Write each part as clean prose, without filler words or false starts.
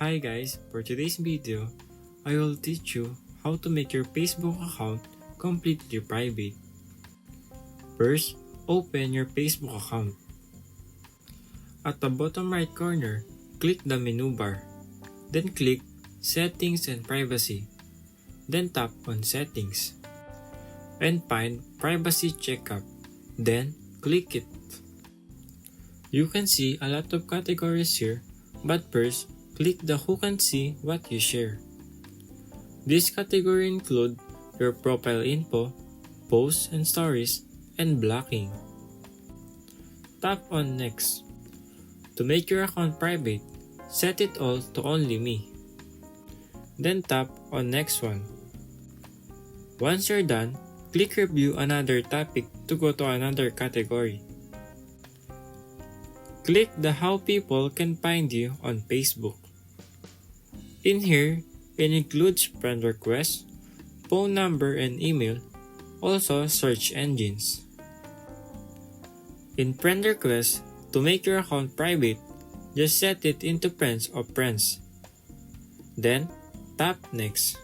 Hi guys, for today's video, I will teach you how to make your Facebook account completely private. First, open your Facebook account. At the bottom right corner, click the menu bar. Then click Settings and Privacy. Then tap on Settings. And find Privacy Checkup. Then click it. You can see a lot of categories here, but first, click the Who Can See What You Share. This category include your profile info, posts and stories, and blocking. Tap on Next. To make your account private, set it all to only me. Then tap on Next one. Once you're done, click Review Another Topic to go to another category. Click the How People Can Find You on Facebook. In here, it includes friend requests, phone number and email, also search engines. In friend requests, to make your account private, just set it into friends of friends. Then, tap Next.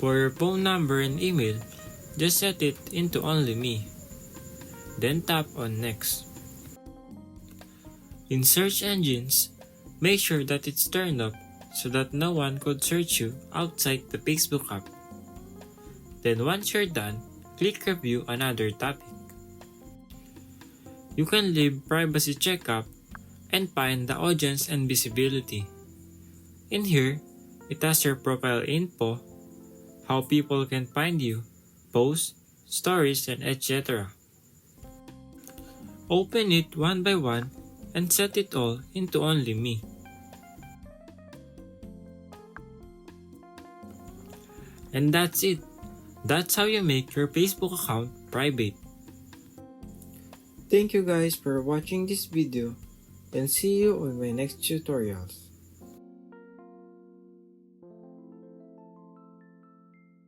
For your phone number and email, just set it into only me. Then tap on Next. In search engines, make sure that it's turned off so that no one could search you outside the Facebook app. Then once you're done, click Review Another Topic. You can leave Privacy Checkup and find the audience and visibility. In here, it has your profile info, how people can find you, posts, stories, and etc. Open it one by one and set it all into only me. And that's it. That's how you make your Facebook account private. Thank you guys for watching this video and see you on my next tutorials.